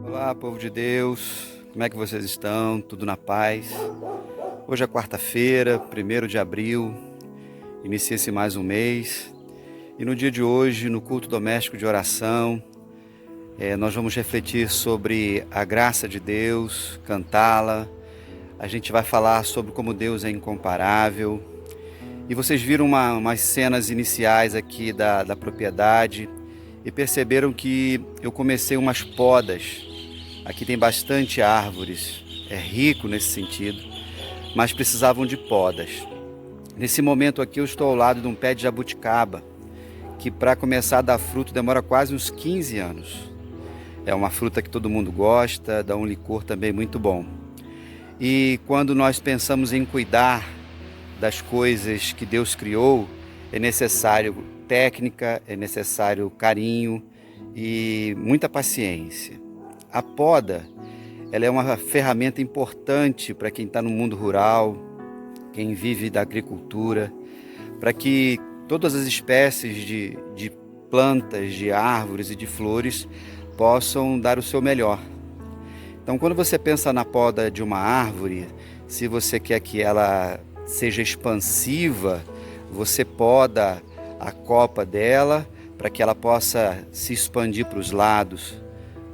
Olá, povo de Deus, como é que vocês estão? Tudo na paz? Hoje é quarta-feira, 1º de abril, inicia-se mais um mês e no dia de hoje, no culto doméstico de oração, nós vamos refletir sobre a graça de Deus, cantá-la, a gente vai falar sobre como Deus é incomparável e vocês viram umas cenas iniciais aqui da propriedade e perceberam que eu comecei umas podas. Aqui tem bastante árvores, é rico nesse sentido, mas precisavam de podas. Nesse momento aqui eu estou ao lado de um pé de jabuticaba, que para começar a dar fruto demora quase uns 15 anos. É uma fruta que todo mundo gosta, dá um licor também muito bom. E quando nós pensamos em cuidar das coisas que Deus criou, é necessário técnica, é necessário carinho e muita paciência. A poda, ela é uma ferramenta importante para quem está no mundo rural, quem vive da agricultura, para que todas as espécies de plantas, de árvores e de flores possam dar o seu melhor. Então, quando você pensa na poda de uma árvore, se você quer que ela seja expansiva, você poda a copa dela para que ela possa se expandir para os lados.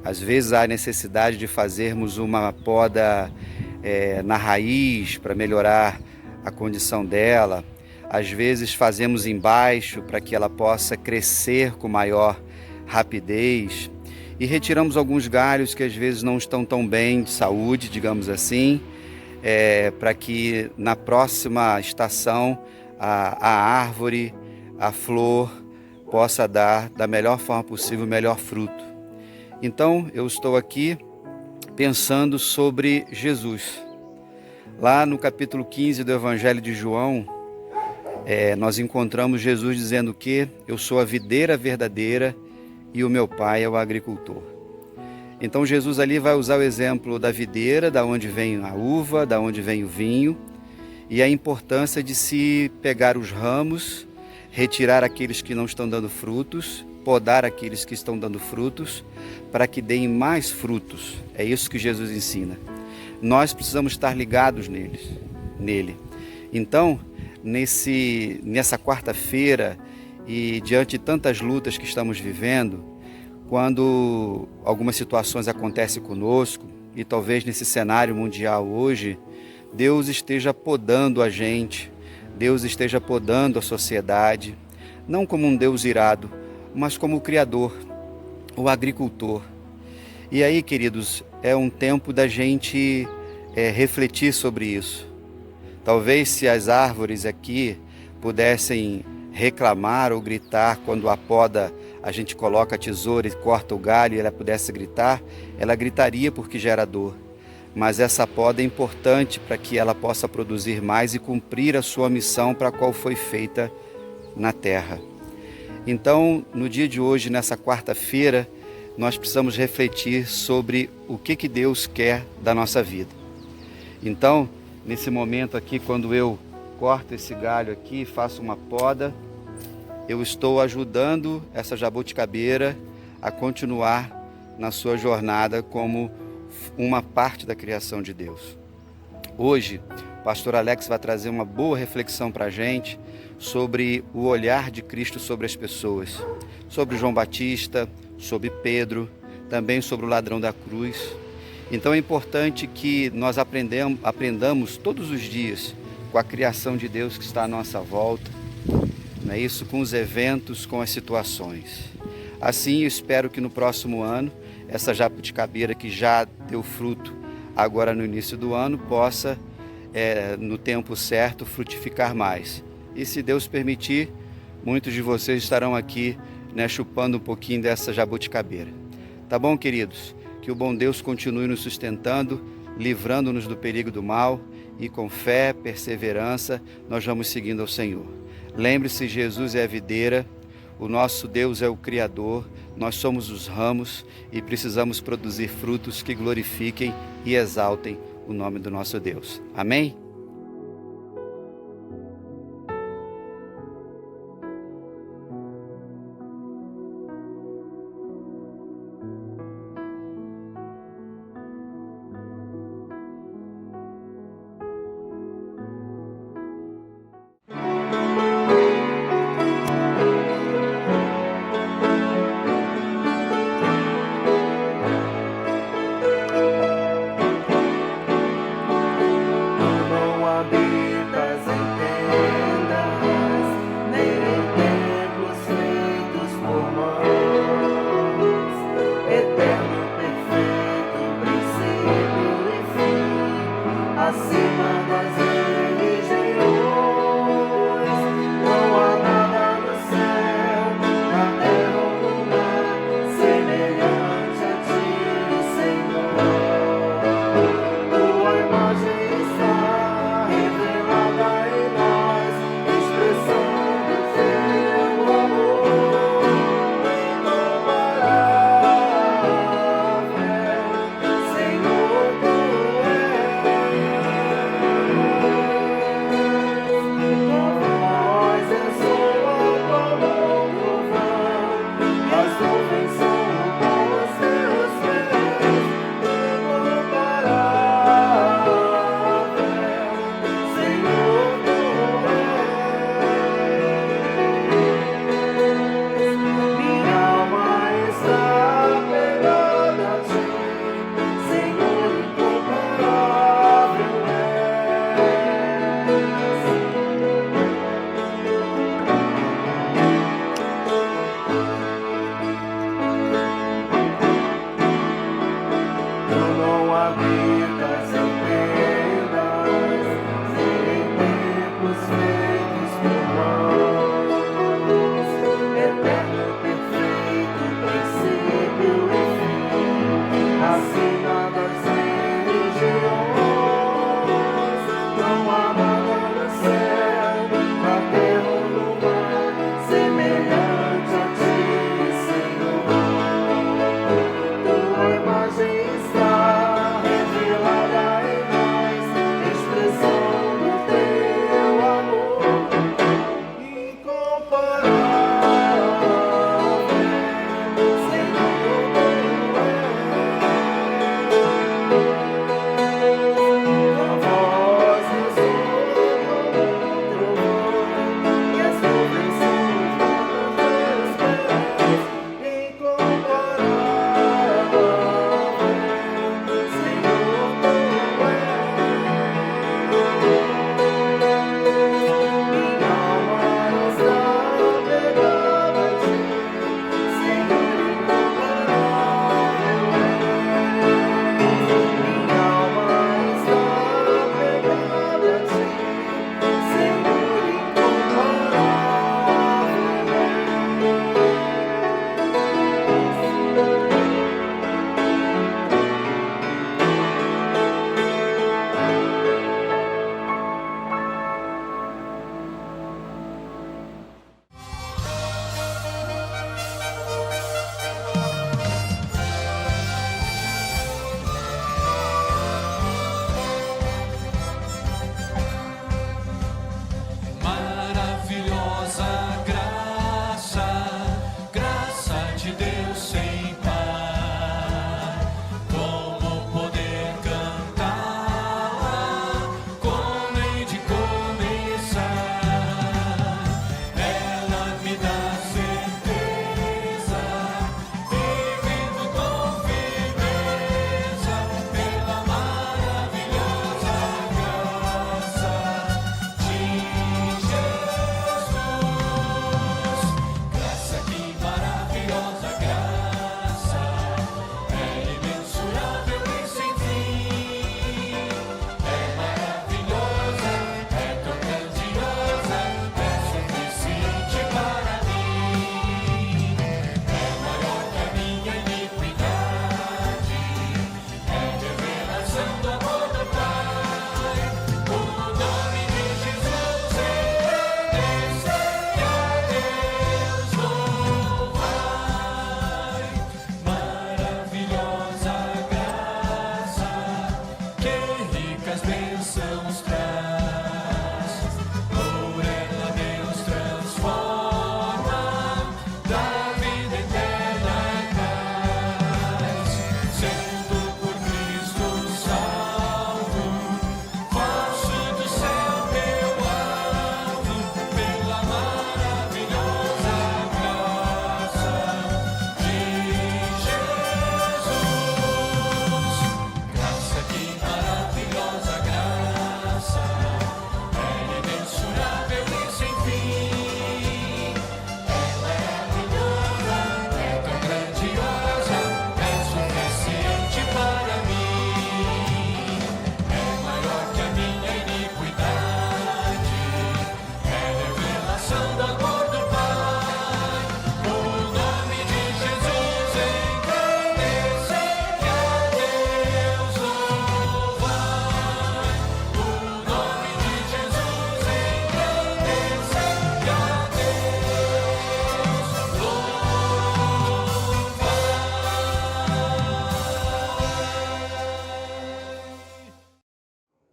Às vezes há necessidade de fazermos uma poda na raiz para melhorar a condição dela. Às vezes fazemos embaixo para que ela possa crescer com maior rapidez. E retiramos alguns galhos que às vezes não estão tão bem de saúde, digamos assim, para que na próxima estação a árvore, a flor, possa dar da melhor forma possível o melhor fruto. Então, eu estou aqui pensando sobre Jesus. Lá no capítulo 15 do Evangelho de João, nós encontramos Jesus dizendo que eu sou a videira verdadeira e o meu pai é o agricultor. Então, Jesus ali vai usar o exemplo da videira, da onde vem a uva, da onde vem o vinho, e a importância de se pegar os ramos, retirar aqueles que não estão dando frutos podar aqueles que estão dando frutos, para que deem mais frutos. É isso que Jesus ensina. Nós precisamos estar ligados nele. Então, nessa quarta-feira e diante de tantas lutas que estamos vivendo, quando algumas situações acontecem conosco, e talvez nesse cenário mundial hoje, Deus esteja podando a gente, Deus esteja podando a sociedade, não como um Deus irado, mas como o Criador, o agricultor. E aí, queridos, é um tempo da gente refletir sobre isso. Talvez se as árvores aqui pudessem reclamar ou gritar quando a poda, a gente coloca a tesoura e corta o galho e ela pudesse gritar, ela gritaria porque gera dor. Mas essa poda é importante para que ela possa produzir mais e cumprir a sua missão para a qual foi feita na terra. Então, no dia de hoje, nessa quarta-feira, nós precisamos refletir sobre o que Deus quer da nossa vida. Então, nesse momento aqui, quando eu corto esse galho aqui, faço uma poda, eu estou ajudando essa jabuticabeira a continuar na sua jornada como uma parte da criação de Deus. Hoje, o pastor Alex vai trazer uma boa reflexão para a gente sobre o olhar de Cristo sobre as pessoas, sobre João Batista, sobre Pedro, também sobre o ladrão da cruz. Então é importante que nós aprendamos todos os dias com a criação de Deus que está à nossa volta, não é isso? Com os eventos, com as situações. Assim, eu espero que no próximo ano, essa jabuticabeira que já deu fruto agora no início do ano, possa, no tempo certo, frutificar mais. E se Deus permitir, muitos de vocês estarão aqui, chupando um pouquinho dessa jabuticabeira. Tá bom, queridos? Que o bom Deus continue nos sustentando, livrando-nos do perigo do mal, e com fé, perseverança, nós vamos seguindo ao Senhor. Lembre-se, Jesus é a videira, o nosso Deus é o Criador, nós somos os ramos e precisamos produzir frutos que glorifiquem e exaltem o nome do nosso Deus. Amém?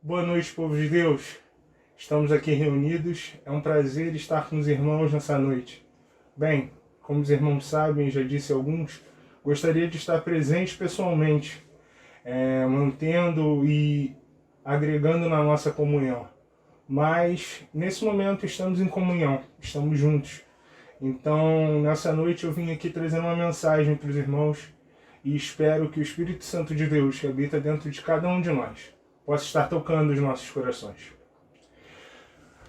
Boa noite, povo de Deus. Estamos aqui reunidos. É um prazer estar com os irmãos nessa noite. Bem, como os irmãos sabem, já disse alguns, gostaria de estar presente pessoalmente, mantendo e agregando na nossa comunhão. Mas, nesse momento, estamos em comunhão, estamos juntos. Então, nessa noite eu vim aqui trazendo uma mensagem para os irmãos e espero que o Espírito Santo de Deus, que habita dentro de cada um de nós, possa estar tocando os nossos corações.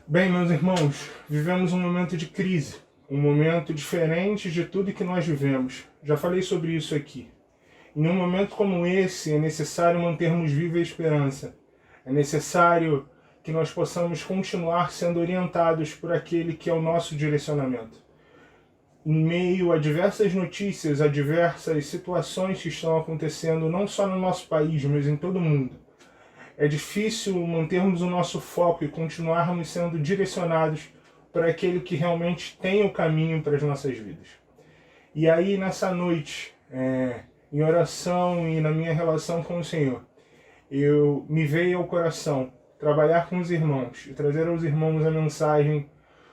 Bem, meus irmãos, vivemos um momento de crise, um momento diferente de tudo que nós vivemos. Já falei sobre isso aqui. Em um momento como esse, é necessário mantermos viva a esperança. É necessário que nós possamos continuar sendo orientados por aquele que é o nosso direcionamento. Em meio a diversas notícias, a diversas situações que estão acontecendo, não só no nosso país, mas em todo o mundo, é difícil mantermos o nosso foco e continuarmos sendo direcionados para aquele que realmente tem o caminho para as nossas vidas. E aí, nessa noite, em oração e na minha relação com o Senhor, me veio ao coração trabalhar com os irmãos e trazer aos irmãos a mensagem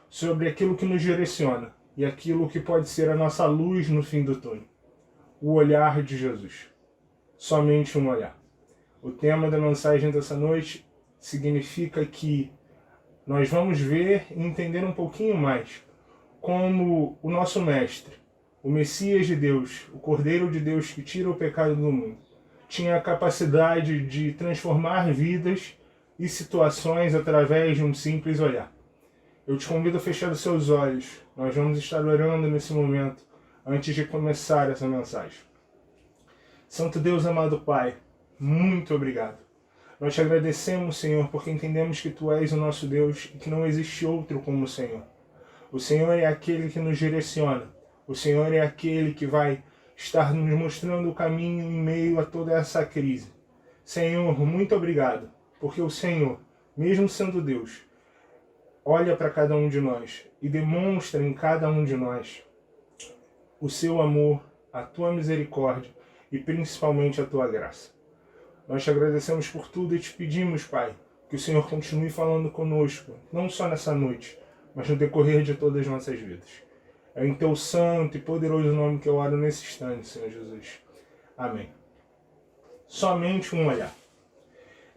sobre aquilo que nos direciona e aquilo que pode ser a nossa luz no fim do túnel. O olhar de Jesus. Somente um olhar. O tema da mensagem dessa noite significa que nós vamos ver e entender um pouquinho mais como o nosso Mestre, o Messias de Deus, o Cordeiro de Deus que tira o pecado do mundo, tinha a capacidade de transformar vidas e situações através de um simples olhar. Eu te convido a fechar os seus olhos. Nós vamos estar orando nesse momento, antes de começar essa mensagem. Santo Deus, amado Pai, muito obrigado. Nós te agradecemos, Senhor, porque entendemos que Tu és o nosso Deus e que não existe outro como o Senhor. O Senhor é aquele que nos direciona. O Senhor é aquele que vai estar nos mostrando o caminho em meio a toda essa crise. Senhor, muito obrigado, porque o Senhor, mesmo sendo Deus, olha para cada um de nós e demonstra em cada um de nós o Seu amor, a Tua misericórdia e principalmente a Tua graça. Nós te agradecemos por tudo e te pedimos, Pai, que o Senhor continue falando conosco, não só nessa noite, mas no decorrer de todas as nossas vidas. É em Teu santo e poderoso nome que eu oro nesse instante, Senhor Jesus. Amém. Somente um olhar.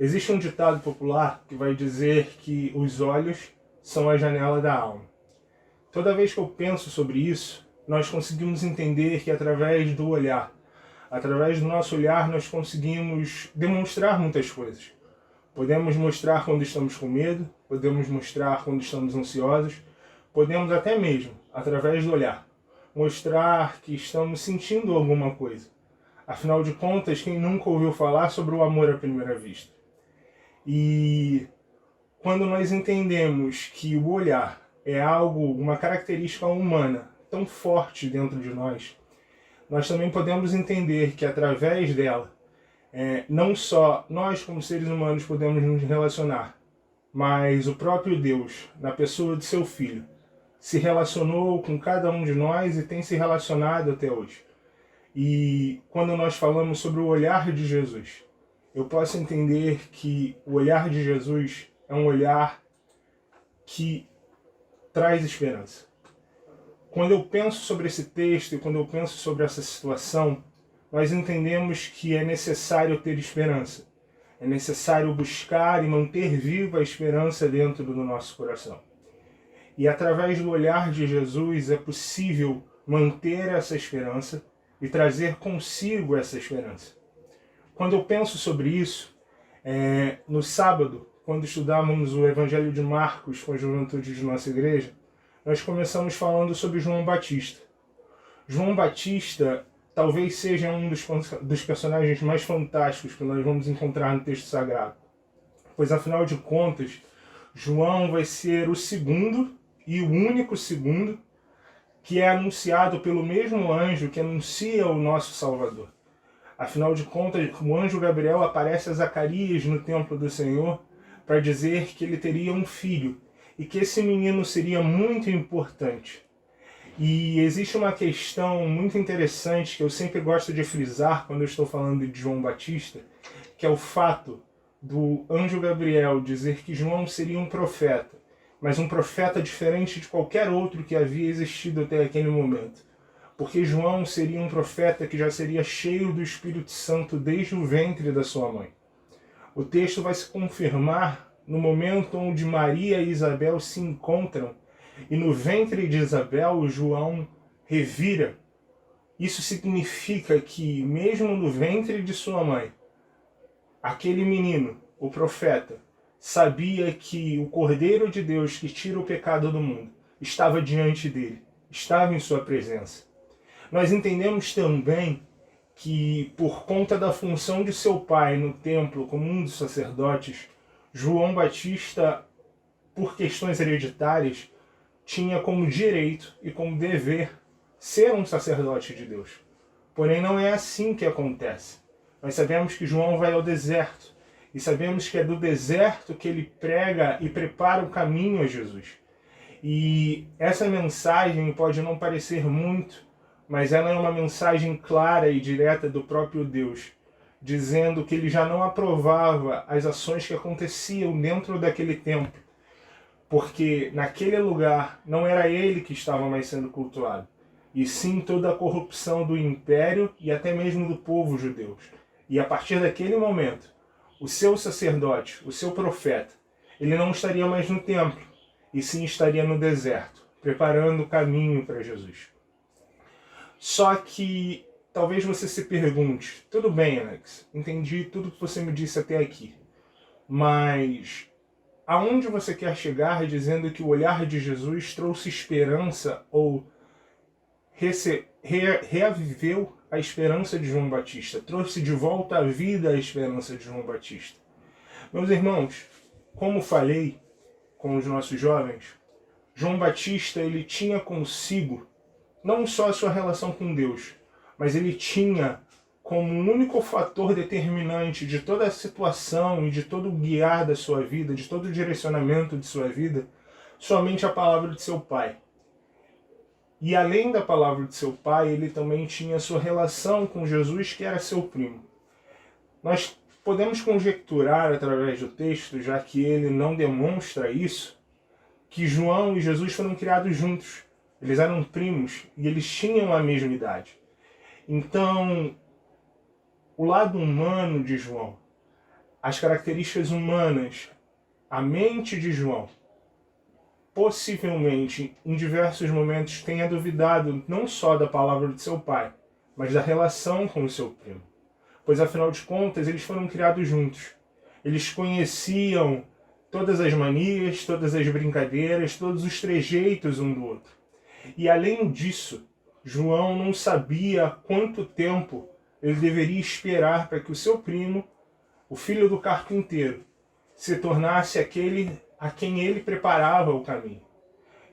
Existe um ditado popular que vai dizer que os olhos são a janela da alma. Toda vez que eu penso sobre isso, nós conseguimos entender que através do olhar, através do nosso olhar, nós conseguimos demonstrar muitas coisas. Podemos mostrar quando estamos com medo, podemos mostrar quando estamos ansiosos, podemos até mesmo, através do olhar, mostrar que estamos sentindo alguma coisa. Afinal de contas, quem nunca ouviu falar sobre o amor à primeira vista? E quando nós entendemos que o olhar é algo, uma característica humana tão forte dentro de nós também podemos entender que através dela, não só nós como seres humanos podemos nos relacionar, mas o próprio Deus, na pessoa de seu Filho, se relacionou com cada um de nós e tem se relacionado até hoje. E quando nós falamos sobre o olhar de Jesus, eu posso entender que o olhar de Jesus é um olhar que traz esperança. Quando eu penso sobre esse texto e quando eu penso sobre essa situação, nós entendemos que é necessário ter esperança. É necessário buscar e manter viva a esperança dentro do nosso coração. E através do olhar de Jesus é possível manter essa esperança e trazer consigo essa esperança. Quando eu penso sobre isso, no sábado, quando estudávamos o Evangelho de Marcos com a juventude de nossa igreja, nós começamos falando sobre João Batista. João Batista talvez seja um dos personagens mais fantásticos que nós vamos encontrar no texto sagrado. Pois, afinal de contas, João vai ser o segundo e o único segundo que é anunciado pelo mesmo anjo que anuncia o nosso Salvador. Afinal de contas, o anjo Gabriel aparece a Zacarias no templo do Senhor para dizer que ele teria um filho e que esse menino seria muito importante. E existe uma questão muito interessante que eu sempre gosto de frisar quando eu estou falando de João Batista, que é o fato do anjo Gabriel dizer que João seria um profeta, mas um profeta diferente de qualquer outro que havia existido até aquele momento. Porque João seria um profeta que já seria cheio do Espírito Santo desde o ventre da sua mãe. O texto vai se confirmar no momento onde Maria e Isabel se encontram e no ventre de Isabel João revira. Isso significa que mesmo no ventre de sua mãe, aquele menino, o profeta, sabia que o Cordeiro de Deus que tira o pecado do mundo estava diante dele, estava em sua presença. Nós entendemos também que, por conta da função de seu pai no templo como um dos sacerdotes, João Batista, por questões hereditárias, tinha como direito e como dever ser um sacerdote de Deus. Porém, não é assim que acontece. Nós sabemos que João vai ao deserto, e sabemos que é do deserto que ele prega e prepara o caminho a Jesus. E essa mensagem pode não parecer muito, mas ela é uma mensagem clara e direta do próprio Deus, dizendo que ele já não aprovava as ações que aconteciam dentro daquele templo, porque naquele lugar não era ele que estava mais sendo cultuado, e sim toda a corrupção do império e até mesmo do povo judeu. E a partir daquele momento, o seu sacerdote, o seu profeta, ele não estaria mais no templo, e sim estaria no deserto, preparando o caminho para Jesus. Só que talvez você se pergunte, tudo bem, Alex, entendi tudo que você me disse até aqui, mas aonde você quer chegar dizendo que o olhar de Jesus trouxe esperança ou reaviveu a esperança de João Batista, trouxe de volta à vida a esperança de João Batista? Meus irmãos, como falei com os nossos jovens, João Batista ele tinha consigo não só a sua relação com Deus, mas ele tinha como único fator determinante de toda a situação e de todo o guiar da sua vida, de todo o direcionamento de sua vida, somente a palavra de seu pai. E além da palavra de seu pai, ele também tinha a sua relação com Jesus, que era seu primo. Nós podemos conjecturar através do texto, já que ele não demonstra isso, que João e Jesus foram criados juntos. Eles eram primos e eles tinham a mesma idade. Então, o lado humano de João, as características humanas, a mente de João, possivelmente, em diversos momentos, tenha duvidado não só da palavra de seu pai, mas da relação com o seu primo. Pois, afinal de contas, eles foram criados juntos. Eles conheciam todas as manias, todas as brincadeiras, todos os trejeitos um do outro. E, além disso, João não sabia quanto tempo ele deveria esperar para que o seu primo, o filho do carpinteiro, se tornasse aquele a quem ele preparava o caminho.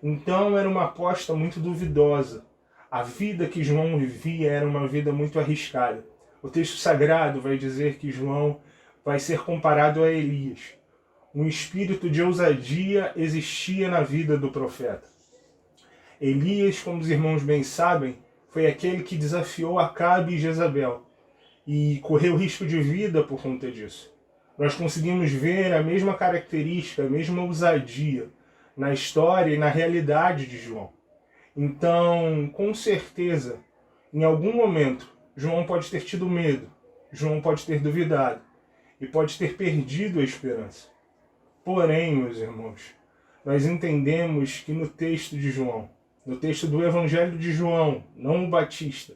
Então era uma aposta muito duvidosa. A vida que João vivia era uma vida muito arriscada. O texto sagrado vai dizer que João vai ser comparado a Elias. Um espírito de ousadia existia na vida do profeta. Elias, como os irmãos bem sabem, foi aquele que desafiou Acabe e Jezabel e correu risco de vida por conta disso. Nós conseguimos ver a mesma característica, a mesma ousadia na história e na realidade de João. Então, com certeza, em algum momento, João pode ter tido medo, João pode ter duvidado e pode ter perdido a esperança. Porém, meus irmãos, nós entendemos que no texto de João, no texto do Evangelho de João, não o Batista,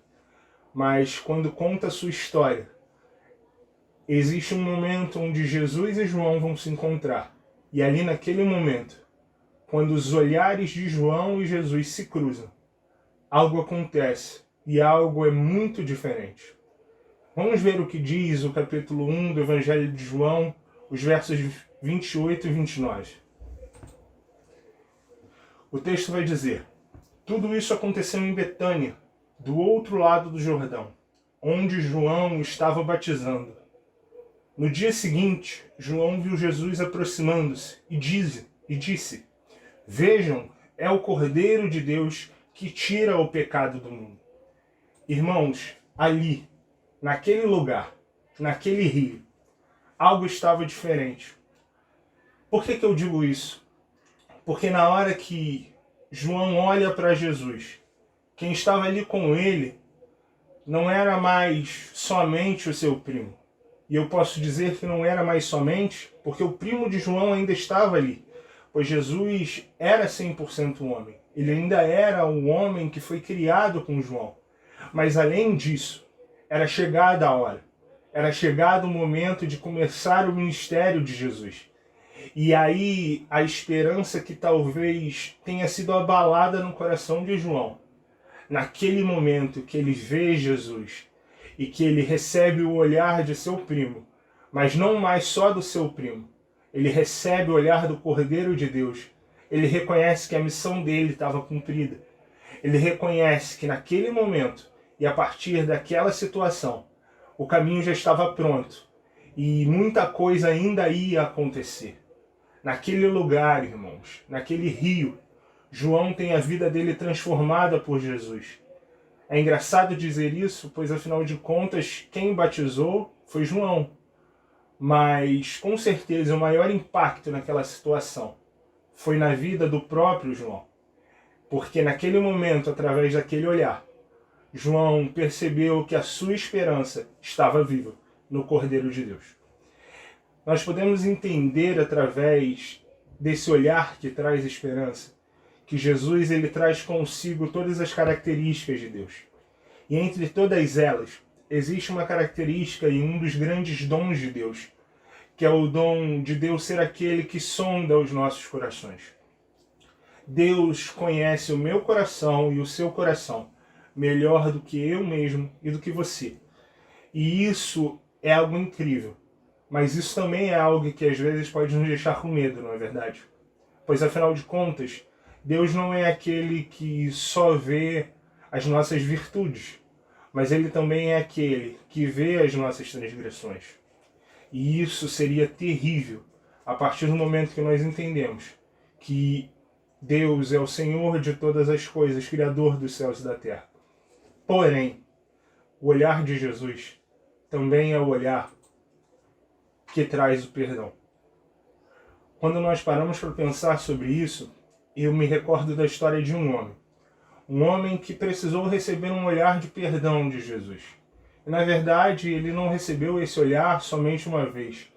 mas quando conta a sua história, existe um momento onde Jesus e João vão se encontrar. E ali naquele momento, quando os olhares de João e Jesus se cruzam, algo acontece e algo é muito diferente. Vamos ver o que diz o capítulo 1 do Evangelho de João, os versos 28 e 29. O texto vai dizer: tudo isso aconteceu em Betânia, do outro lado do Jordão, onde João estava batizando. No dia seguinte, João viu Jesus aproximando-se e disse: vejam, é o Cordeiro de Deus que tira o pecado do mundo. Irmãos, ali, naquele lugar, naquele rio, algo estava diferente. Por que eu digo isso? Porque na hora que João olha para Jesus, quem estava ali com ele não era mais somente o seu primo. E eu posso dizer que não era mais somente, porque o primo de João ainda estava ali. Pois Jesus era 100% homem. Ele ainda era o homem que foi criado com João. Mas além disso, era chegada a hora. Era chegado o momento de começar o ministério de Jesus. E aí a esperança que talvez tenha sido abalada no coração de João, naquele momento que ele vê Jesus e que ele recebe o olhar de seu primo, mas não mais só do seu primo, ele recebe o olhar do Cordeiro de Deus. Ele reconhece que a missão dele estava cumprida. Ele reconhece que naquele momento e a partir daquela situação, o caminho já estava pronto e muita coisa ainda ia acontecer. Naquele lugar, irmãos, naquele rio, João tem a vida dele transformada por Jesus. É engraçado dizer isso, pois afinal de contas, quem batizou foi João. Mas, com certeza, o maior impacto naquela situação foi na vida do próprio João. Porque naquele momento, através daquele olhar, João percebeu que a sua esperança estava viva no Cordeiro de Deus. Nós podemos entender através desse olhar que traz esperança, que Jesus ele traz consigo todas as características de Deus. E entre todas elas, existe uma característica e um dos grandes dons de Deus, que é o dom de Deus ser aquele que sonda os nossos corações. Deus conhece o meu coração e o seu coração melhor do que eu mesmo e do que você. E isso é algo incrível. Mas isso também é algo que às vezes pode nos deixar com medo, não é verdade? Pois afinal de contas, Deus não é aquele que só vê as nossas virtudes, mas Ele também é aquele que vê as nossas transgressões. E isso seria terrível a partir do momento que nós entendemos que Deus é o Senhor de todas as coisas, Criador dos céus e da terra. Porém, o olhar de Jesus também é o olhar que traz o perdão. Quando nós paramos para pensar sobre isso, eu me recordo da história de um homem. Um homem que precisou receber um olhar de perdão de Jesus. E, na verdade, ele não recebeu esse olhar somente uma vez.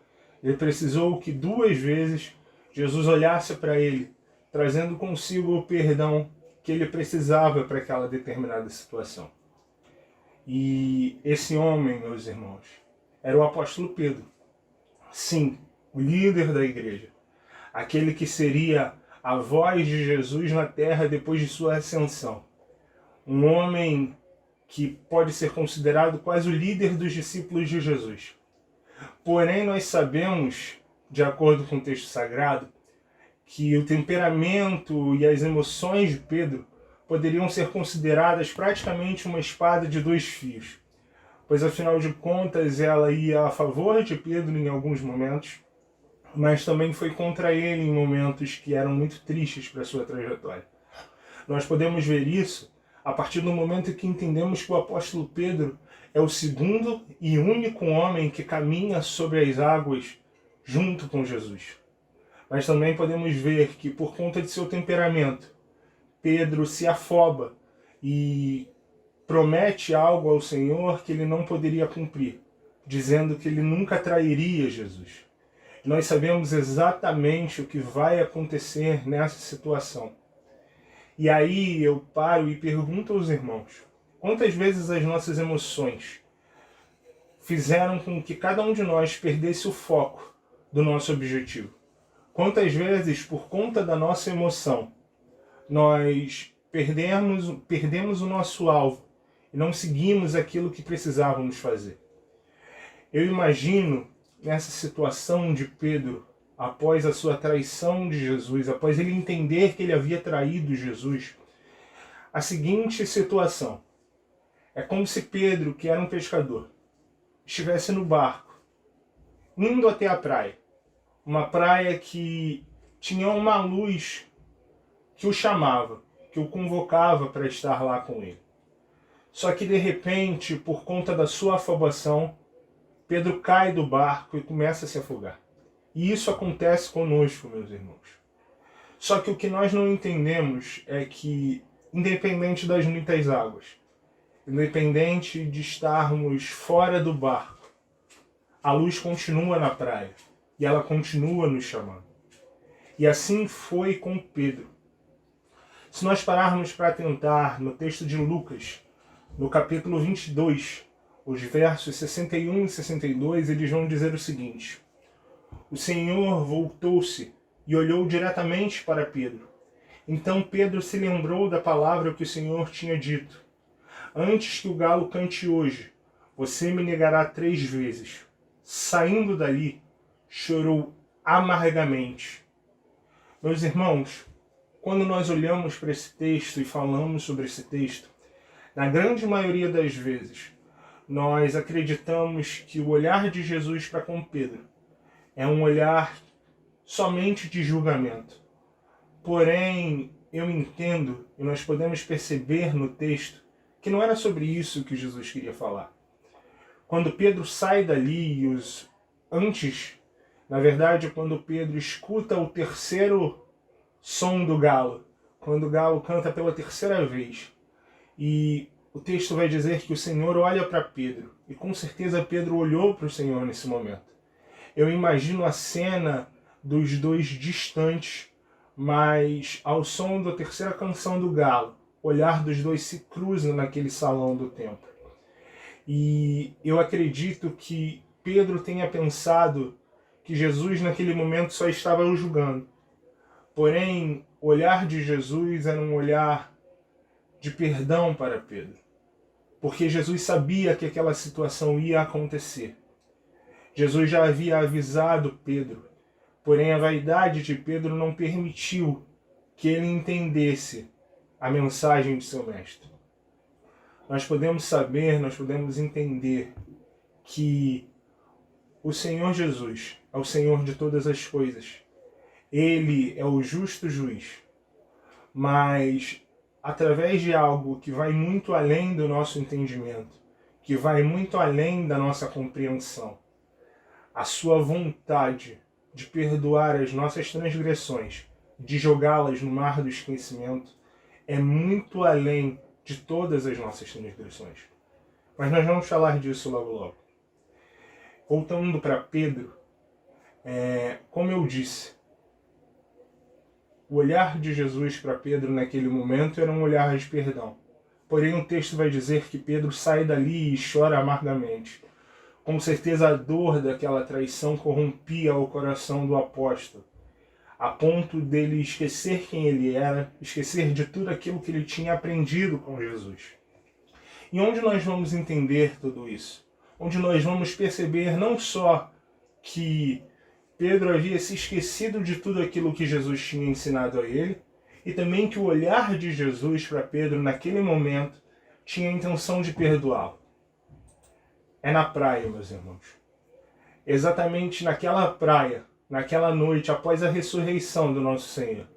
Ele precisou que 2 vezes Jesus olhasse para ele, trazendo consigo o perdão que ele precisava para aquela determinada situação. E esse homem, meus irmãos, era o apóstolo Pedro. Sim, o líder da igreja. Aquele que seria a voz de Jesus na terra depois de sua ascensão. Um homem que pode ser considerado quase o líder dos discípulos de Jesus. Porém, nós sabemos, de acordo com o texto sagrado, que o temperamento e as emoções de Pedro poderiam ser consideradas praticamente uma espada de 2 fios. Pois, afinal de contas, ela ia a favor de Pedro em alguns momentos, mas também foi contra ele em momentos que eram muito tristes para a sua trajetória. Nós podemos ver isso a partir do momento que entendemos que o apóstolo Pedro é o segundo e único homem que caminha sobre as águas junto com Jesus. Mas também podemos ver que, por conta de seu temperamento, Pedro se afoba e promete algo ao Senhor que ele não poderia cumprir, dizendo que ele nunca trairia Jesus. Nós sabemos exatamente o que vai acontecer nessa situação. E aí eu paro e pergunto aos irmãos, quantas vezes as nossas emoções fizeram com que cada um de nós perdesse o foco do nosso objetivo? Quantas vezes, por conta da nossa emoção, nós perdemos o nosso alvo e não seguimos aquilo que precisávamos fazer? Eu imagino nessa situação de Pedro, após a sua traição de Jesus, após ele entender que ele havia traído Jesus, a seguinte situação. É como se Pedro, que era um pescador, estivesse no barco, indo até a praia. Uma praia que tinha uma luz que o chamava, que o convocava para estar lá com ele. Só que de repente, por conta da sua afobação, Pedro cai do barco e começa a se afogar. E isso acontece conosco, meus irmãos. Só que o que nós não entendemos é que, independente das muitas águas, independente de estarmos fora do barco, a luz continua na praia e ela continua nos chamando. E assim foi com Pedro. Se nós pararmos para atentar no texto de Lucas, no capítulo 22, os versos 61 e 62, eles vão dizer o seguinte: o Senhor voltou-se e olhou diretamente para Pedro. Então Pedro se lembrou da palavra que o Senhor tinha dito: antes que o galo cante hoje, você me negará 3 vezes. Saindo dali, chorou amargamente. Meus irmãos, quando nós olhamos para esse texto e falamos sobre esse texto, na grande maioria das vezes, nós acreditamos que o olhar de Jesus para com Pedro é um olhar somente de julgamento. Porém, eu entendo, e nós podemos perceber no texto, que não era sobre isso que Jesus queria falar. Quando Pedro sai dali, na verdade, quando Pedro escuta o terceiro som do galo, quando o galo canta pela terceira vez, e o texto vai dizer que o Senhor olha para Pedro, e com certeza Pedro olhou para o Senhor nesse momento. Eu imagino a cena dos dois distantes, mas ao som da terceira canção do galo, o olhar dos dois se cruza naquele salão do templo. E eu acredito que Pedro tenha pensado que Jesus naquele momento só estava o julgando. Porém, o olhar de Jesus era um olhar de perdão para Pedro. Porque Jesus sabia que aquela situação ia acontecer. Jesus já havia avisado Pedro, porém a vaidade de Pedro não permitiu que ele entendesse a mensagem de seu mestre. Nós podemos saber, nós podemos entender que o Senhor Jesus é o Senhor de todas as coisas. Ele é o justo juiz. Mas através de algo que vai muito além do nosso entendimento, que vai muito além da nossa compreensão, a sua vontade de perdoar as nossas transgressões, de jogá-las no mar do esquecimento, é muito além de todas as nossas transgressões. Mas nós vamos falar disso logo logo. Voltando para Pedro, como eu disse, o olhar de Jesus para Pedro naquele momento era um olhar de perdão. Porém o texto vai dizer que Pedro sai dali e chora amargamente. Com certeza a dor daquela traição corrompia o coração do apóstolo, a ponto dele esquecer quem ele era, esquecer de tudo aquilo que ele tinha aprendido com Jesus. E onde nós vamos entender tudo isso? Onde nós vamos perceber não só que Pedro havia se esquecido de tudo aquilo que Jesus tinha ensinado a ele, e também que o olhar de Jesus para Pedro naquele momento tinha a intenção de perdoá-lo. É na praia, meus irmãos. Exatamente naquela praia, naquela noite, após a ressurreição do nosso Senhor.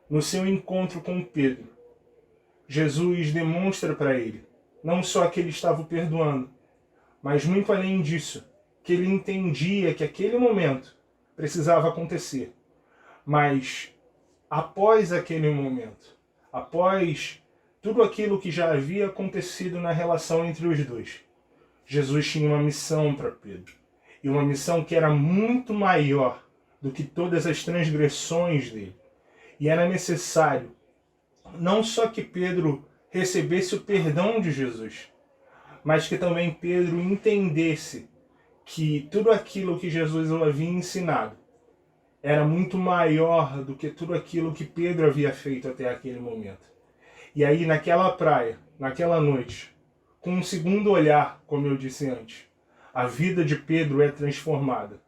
No seu encontro com Pedro, Jesus demonstra para ele, não só que ele estava o perdoando, mas muito além disso, que ele entendia que aquele momento precisava acontecer. Mas após aquele momento, após tudo aquilo que já havia acontecido na relação entre os dois, Jesus tinha uma missão para Pedro. E uma missão que era muito maior do que todas as transgressões dele. E era necessário não só que Pedro recebesse o perdão de Jesus, mas que também Pedro entendesse que tudo aquilo que Jesus o havia ensinado era muito maior do que tudo aquilo que Pedro havia feito até aquele momento. E aí naquela praia, naquela noite, com um segundo olhar, como eu disse antes, a vida de Pedro é transformada.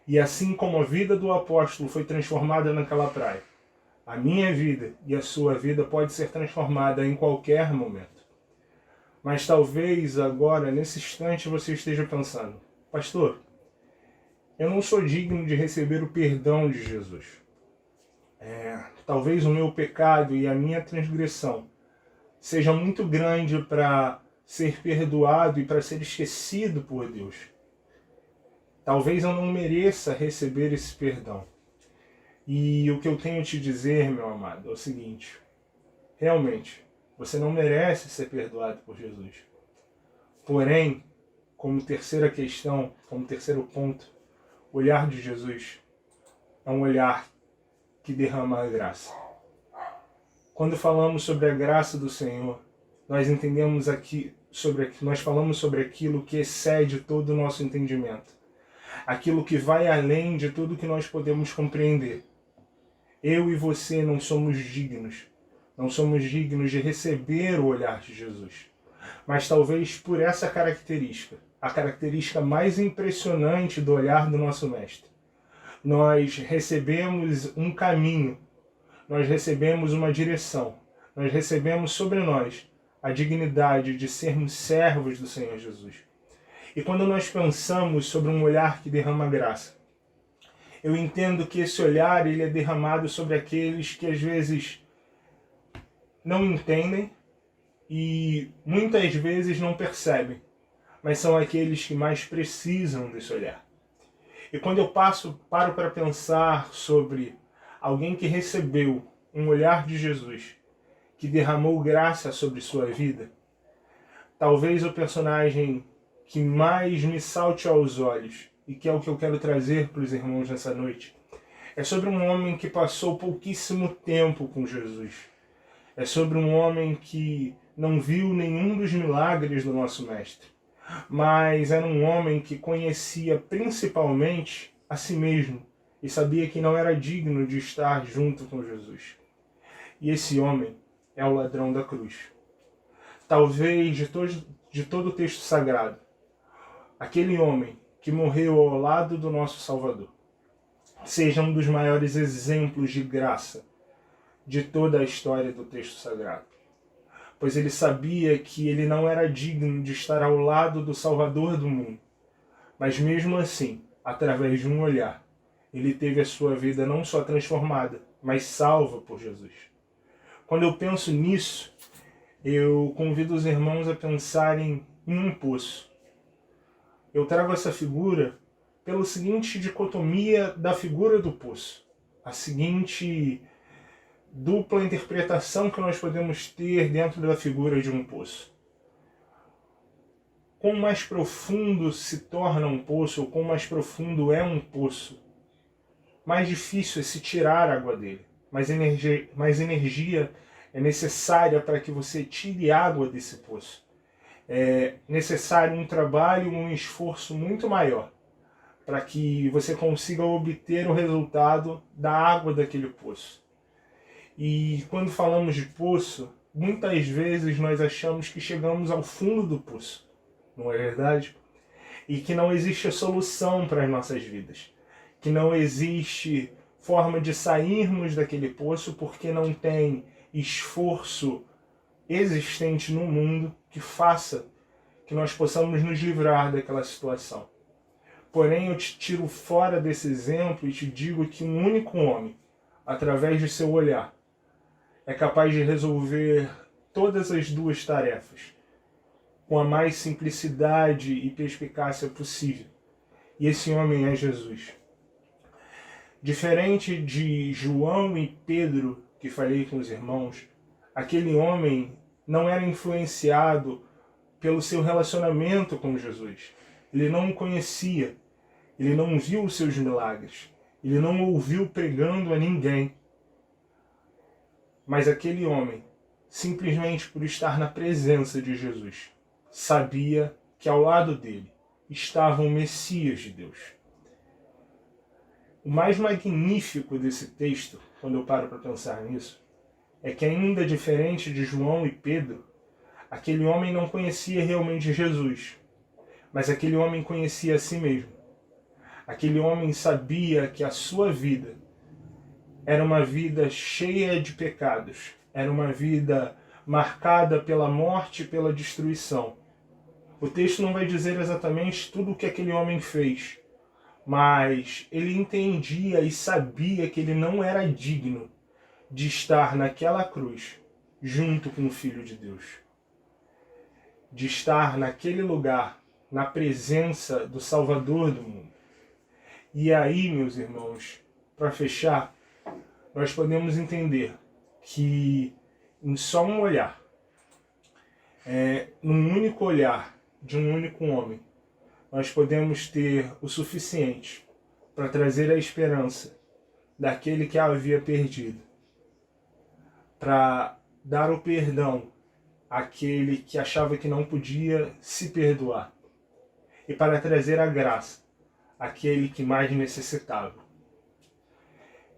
E assim como a vida do apóstolo foi transformada naquela praia, a minha vida e a sua vida pode ser transformada em qualquer momento. Mas talvez agora, nesse instante, você esteja pensando: pastor, eu não sou digno de receber o perdão de Jesus. Talvez o meu pecado e a minha transgressão seja muito grande para ser perdoado e para ser esquecido por Deus. Talvez eu não mereça receber esse perdão. E o que eu tenho a te dizer, meu amado, é o seguinte: realmente, você não merece ser perdoado por Jesus. Porém, como terceira questão, como terceiro ponto, o olhar de Jesus é um olhar que derrama a graça. Quando falamos sobre a graça do Senhor, nós entendemos nós falamos sobre aquilo que excede todo o nosso entendimento. Aquilo que vai além de tudo que nós podemos compreender. Eu e você não somos dignos. Não somos dignos de receber o olhar de Jesus. Mas talvez por essa característica, a característica mais impressionante do olhar do nosso Mestre, nós recebemos um caminho, nós recebemos uma direção, nós recebemos sobre nós a dignidade de sermos servos do Senhor Jesus. E quando nós pensamos sobre um olhar que derrama graça, eu entendo que esse olhar ele é derramado sobre aqueles que às vezes não entendem e muitas vezes não percebem, mas são aqueles que mais precisam desse olhar. E quando eu paro para pensar sobre alguém que recebeu um olhar de Jesus, que derramou graça sobre sua vida, talvez o personagem que mais me salte aos olhos, e que é o que eu quero trazer para os irmãos nessa noite, é sobre um homem que passou pouquíssimo tempo com Jesus. É sobre um homem que não viu nenhum dos milagres do nosso Mestre, mas era um homem que conhecia principalmente a si mesmo e sabia que não era digno de estar junto com Jesus. E esse homem é o ladrão da cruz. Talvez de todo o texto sagrado, aquele homem que morreu ao lado do nosso Salvador seja um dos maiores exemplos de graça de toda a história do texto sagrado. Pois ele sabia que ele não era digno de estar ao lado do Salvador do mundo. Mas mesmo assim, através de um olhar, ele teve a sua vida não só transformada, mas salva por Jesus. Quando eu penso nisso, eu convido os irmãos a pensarem em um poço. Eu trago essa figura pela seguinte dicotomia da figura do poço. A seguinte dupla interpretação que nós podemos ter dentro da figura de um poço. Quão mais profundo se torna um poço, ou quão mais profundo é um poço, mais difícil é se tirar a água dele. Mais energia é necessária para que você tire água desse poço. É necessário um trabalho, um esforço muito maior para que você consiga obter o resultado da água daquele poço. E quando falamos de poço, muitas vezes nós achamos que chegamos ao fundo do poço, não é verdade? E que não existe solução para as nossas vidas, que não existe forma de sairmos daquele poço porque não tem esforço existente no mundo que faça que nós possamos nos livrar daquela situação. Porém, eu te tiro fora desse exemplo e te digo que um único homem, através de seu olhar, é capaz de resolver todas as duas tarefas com a mais simplicidade e perspicácia possível. E esse homem é Jesus. Diferente de João e Pedro, que falei com os irmãos, aquele homem não era influenciado pelo seu relacionamento com Jesus. Ele não o conhecia, ele não viu os seus milagres, ele não ouviu pregando a ninguém. Mas aquele homem, simplesmente por estar na presença de Jesus, sabia que ao lado dele estava o Messias de Deus. O mais magnífico desse texto, quando eu paro para pensar nisso, é que ainda diferente de João e Pedro, aquele homem não conhecia realmente Jesus, mas aquele homem conhecia a si mesmo. Aquele homem sabia que a sua vida era uma vida cheia de pecados, era uma vida marcada pela morte e pela destruição. O texto não vai dizer exatamente tudo o que aquele homem fez, mas ele entendia e sabia que ele não era digno de estar naquela cruz junto com o Filho de Deus. de estar naquele lugar, na presença do Salvador do mundo. E aí, meus irmãos, para fechar, nós podemos entender que em só um olhar, num único olhar de um único homem, nós podemos ter o suficiente para trazer a esperança daquele que a havia perdido, para dar o perdão àquele que achava que não podia se perdoar, e para trazer a graça àquele que mais necessitava.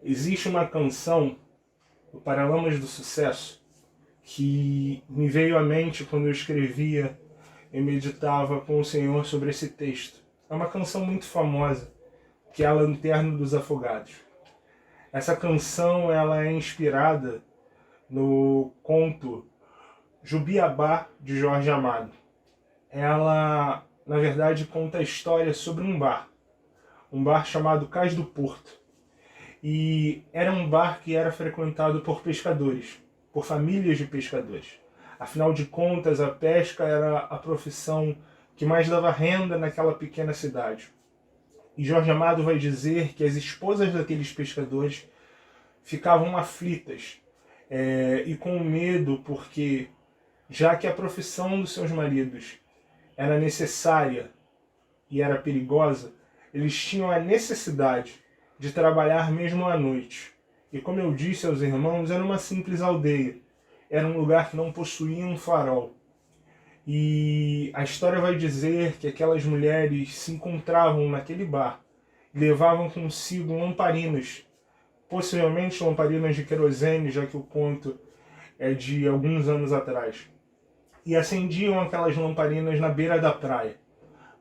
Existe uma canção do Paralamas do Sucesso que me veio à mente quando eu escrevia e meditava com o Senhor sobre esse texto. É uma canção muito famosa, que é a Lanterna dos Afogados. Essa canção ela é inspirada no conto Jubiabá, de Jorge Amado. Ela, na verdade, conta a história sobre um bar chamado Cais do Porto. E era um bar que era frequentado por pescadores, por famílias de pescadores. Afinal de contas, a pesca era a profissão que mais dava renda naquela pequena cidade. E Jorge Amado vai dizer que as esposas daqueles pescadores ficavam aflitas e com medo, porque já que a profissão dos seus maridos era necessária e era perigosa, eles tinham a necessidade de trabalhar mesmo à noite. E como eu disse aos irmãos, era uma simples aldeia. Era um lugar que não possuía um farol. E a história vai dizer que aquelas mulheres se encontravam naquele bar, levavam consigo lamparinas, possivelmente lamparinas de querosene, já que o conto é de alguns anos atrás. E acendiam aquelas lamparinas na beira da praia,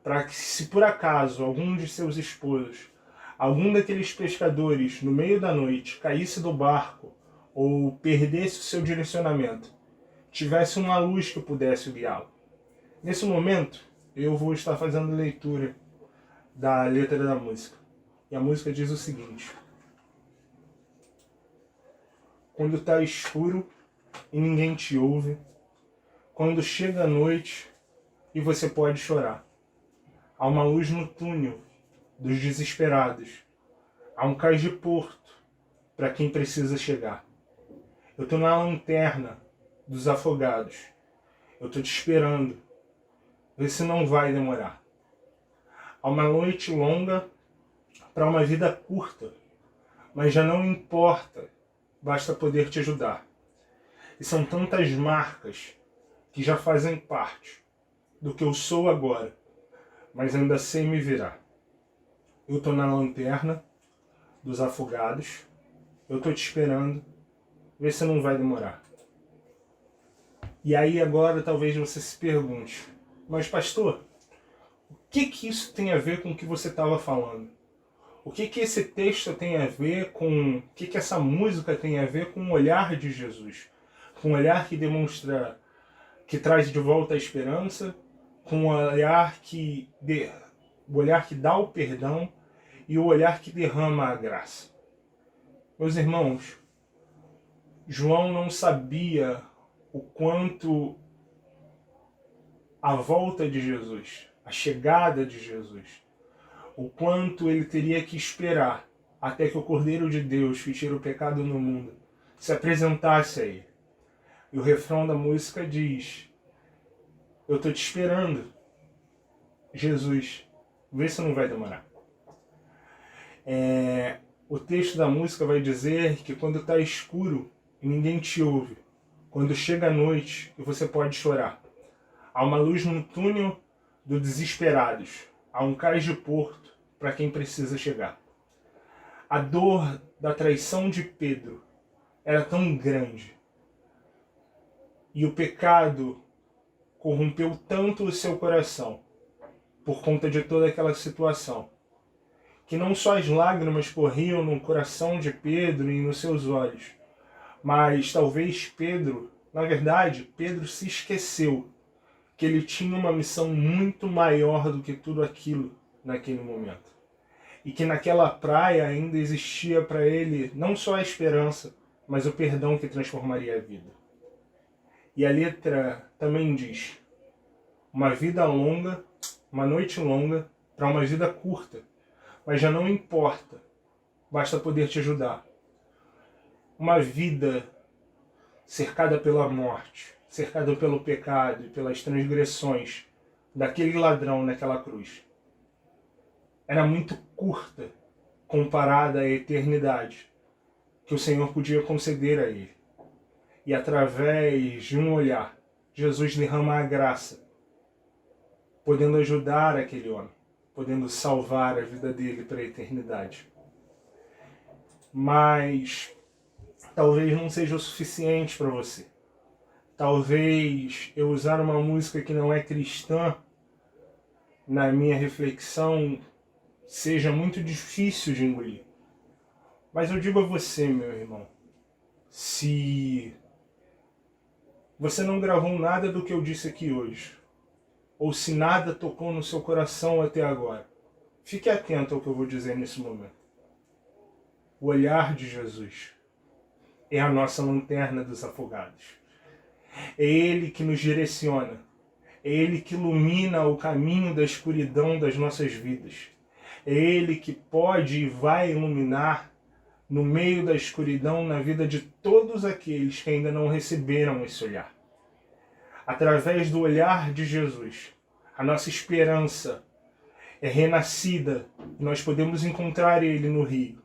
para que, se por acaso algum de seus esposos, algum daqueles pescadores, no meio da noite, caísse do barco ou perdesse o seu direcionamento, tivesse uma luz que pudesse guiá-lo. Nesse momento, eu vou estar fazendo leitura da letra da música. E a música diz o seguinte: quando está escuro e ninguém te ouve, quando chega a noite e você pode chorar, há uma luz no túnel dos desesperados, há um cais de porto para quem precisa chegar. Eu estou na lanterna dos afogados, eu estou te esperando, vê se não vai demorar. Há uma noite longa para uma vida curta, mas já não importa, basta poder te ajudar. E são tantas marcas que já fazem parte do que eu sou agora, mas ainda sei me virar. Eu estou na lanterna dos afogados, eu estou te esperando, vê se não vai demorar. E aí agora talvez você se pergunte, mas pastor, o que isso tem a ver com o que você estava falando? O que esse texto tem a ver com... O que essa música tem a ver com o olhar de Jesus? Com o olhar que demonstra, que traz de volta a esperança, com o olhar que dá o perdão e o olhar que derrama a graça. Meus irmãos, João não sabia o quanto a volta de Jesus, a chegada de Jesus, o quanto ele teria que esperar até que o Cordeiro de Deus, que tira o pecado no mundo, se apresentasse a ele. E o refrão da música diz: eu estou te esperando, Jesus, vê se não vai demorar. O texto da música vai dizer que quando está escuro e ninguém te ouve, quando chega a noite e você pode chorar, há uma luz no túnel dos desesperados, há um cais de porto para quem precisa chegar. A dor da traição de Pedro era tão grande e o pecado corrompeu tanto o seu coração por conta de toda aquela situação, que não só as lágrimas corriam no coração de Pedro e nos seus olhos, mas talvez Pedro se esqueceu que ele tinha uma missão muito maior do que tudo aquilo naquele momento. E que naquela praia ainda existia para ele não só a esperança, mas o perdão que transformaria a vida. E a letra também diz: Uma vida longa, uma noite longa, para uma vida curta. Mas já não importa, basta poder te ajudar. Uma vida cercada pela morte, cercada pelo pecado e pelas transgressões daquele ladrão naquela cruz. Era muito curta comparada à eternidade que o Senhor podia conceder a ele. E através de um olhar, Jesus derrama a graça, podendo ajudar aquele homem, podendo salvar a vida dele para a eternidade. Mas talvez não seja o suficiente para você. Talvez eu usar uma música que não é cristã na minha reflexão seja muito difícil de engolir. Mas eu digo a você, meu irmão, se você não gravou nada do que eu disse aqui hoje, ou se nada tocou no seu coração até agora, fique atento ao que eu vou dizer nesse momento. O olhar de Jesus é a nossa lanterna dos afogados. É Ele que nos direciona. É Ele que ilumina o caminho da escuridão das nossas vidas. É Ele que pode e vai iluminar no meio da escuridão na vida de todos aqueles que ainda não receberam esse olhar. Através do olhar de Jesus, a nossa esperança é renascida e nós podemos encontrar Ele no rio,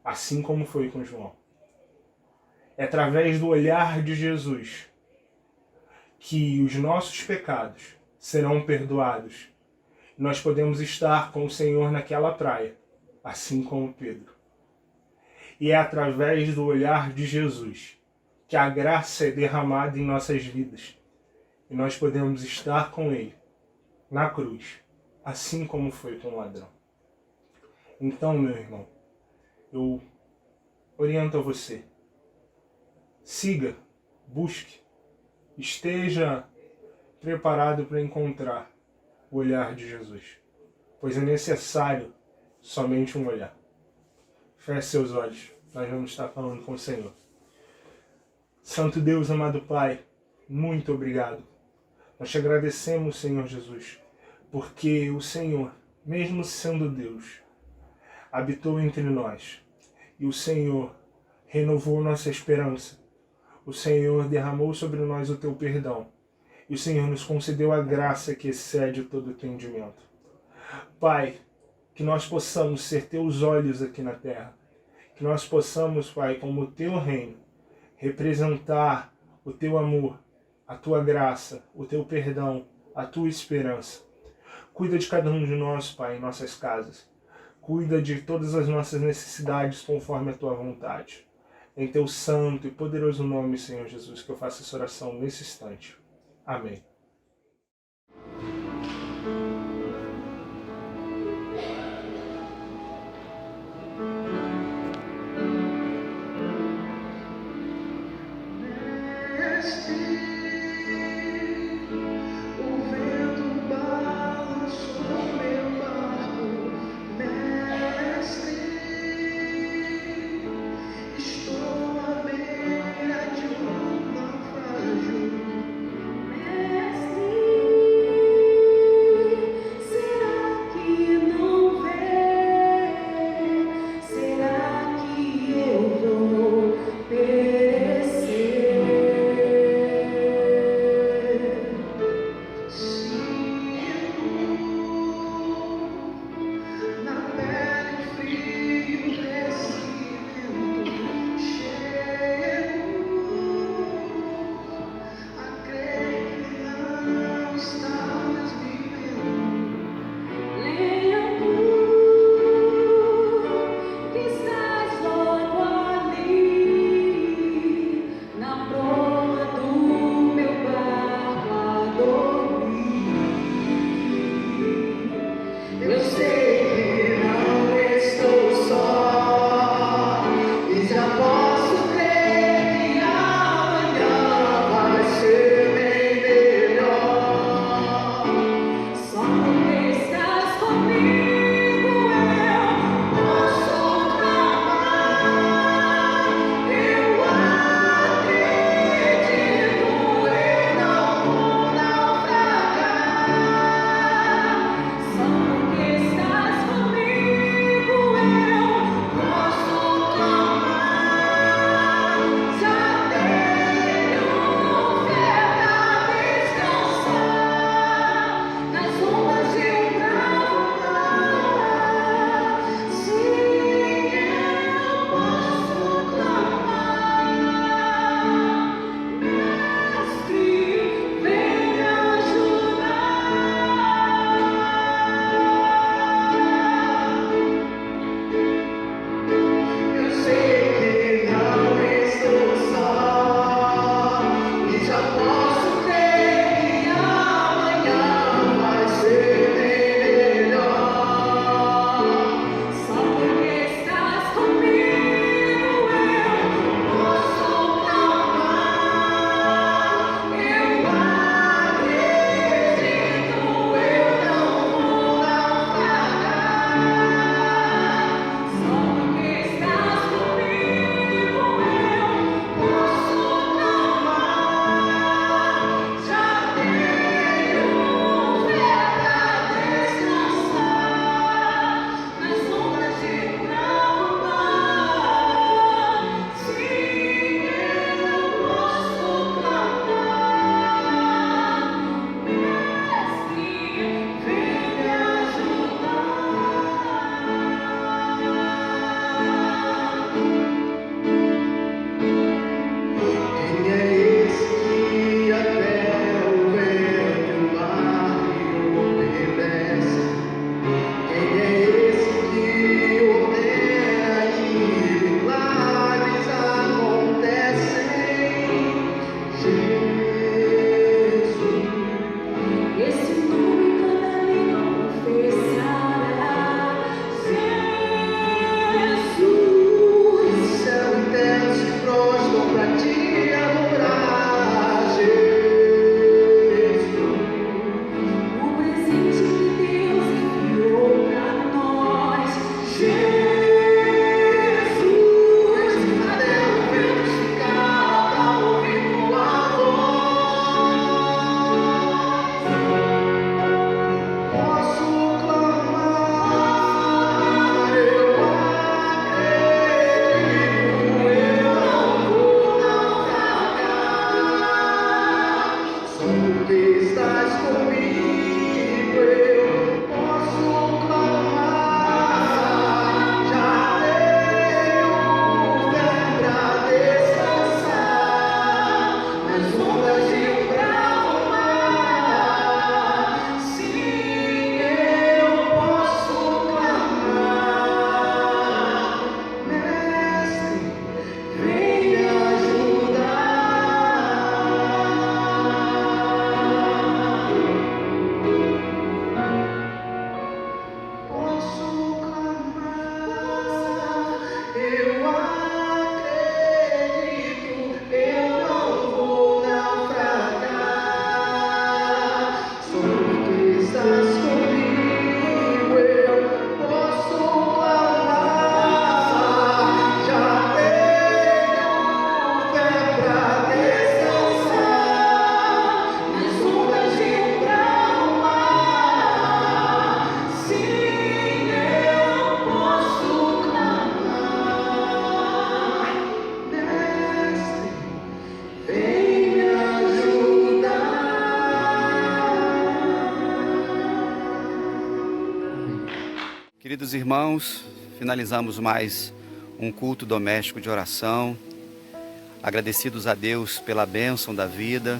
assim como foi com João. É através do olhar de Jesus que os nossos pecados serão perdoados. Nós podemos estar com o Senhor naquela praia, assim como Pedro. E é através do olhar de Jesus que a graça é derramada em nossas vidas. E nós podemos estar com Ele na cruz, assim como foi com o ladrão. Então, meu irmão, eu oriento a você. Siga, busque, esteja preparado para encontrar o olhar de Jesus, pois é necessário somente um olhar. Feche seus olhos, nós vamos estar falando com o Senhor. Santo Deus, amado Pai, muito obrigado. Nós te agradecemos, Senhor Jesus, porque o Senhor, mesmo sendo Deus, habitou entre nós e o Senhor renovou nossa esperança. O Senhor derramou sobre nós o teu perdão. E o Senhor nos concedeu a graça que excede todo entendimento. Pai, que nós possamos ser teus olhos aqui na terra. Que nós possamos, Pai, como o teu reino, representar o teu amor, a tua graça, o teu perdão, a tua esperança. Cuida de cada um de nós, Pai, em nossas casas. Cuida de todas as nossas necessidades conforme a tua vontade. Em teu santo e poderoso nome, Senhor Jesus, que eu faço essa oração nesse instante. Amém. Estou à beira de um naufrágio. Queridos irmãos, finalizamos mais um culto doméstico de oração, agradecidos a Deus pela bênção da vida,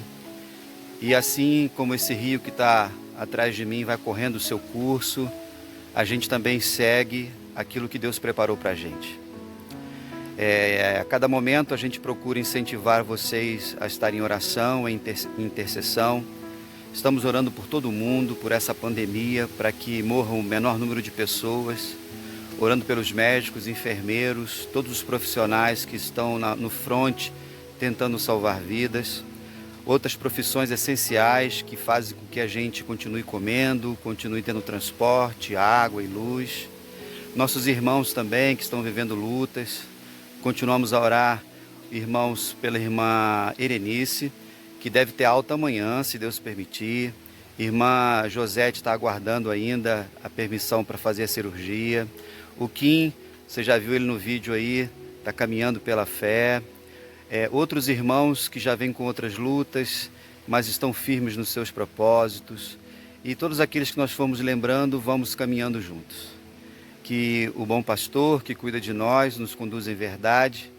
e assim como esse rio que está atrás de mim vai correndo o seu curso, a gente também segue aquilo que Deus preparou para a gente. A cada momento a gente procura incentivar vocês a estar em oração, em intercessão. Estamos orando por todo mundo, por essa pandemia, para que morra o menor número de pessoas, orando pelos médicos, enfermeiros, todos os profissionais que estão no front tentando salvar vidas, outras profissões essenciais que fazem com que a gente continue comendo, continue tendo transporte, água e luz. Nossos irmãos também que estão vivendo lutas. Continuamos a orar, irmãos, pela irmã Erenice, que deve ter alta amanhã, se Deus permitir. Irmã Josete está aguardando ainda a permissão para fazer a cirurgia. O Kim, você já viu ele no vídeo aí, está caminhando pela fé. Outros irmãos que já vêm com outras lutas, mas estão firmes nos seus propósitos. E todos aqueles que nós fomos lembrando, vamos caminhando juntos. Que o bom pastor que cuida de nós nos conduza em verdade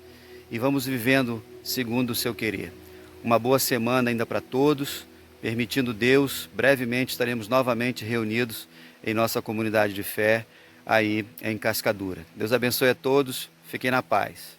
e vamos vivendo segundo o seu querer. Uma boa semana ainda para todos. Permitindo Deus, brevemente estaremos novamente reunidos em nossa comunidade de fé aí em Cascadura. Deus abençoe a todos. Fiquem na paz.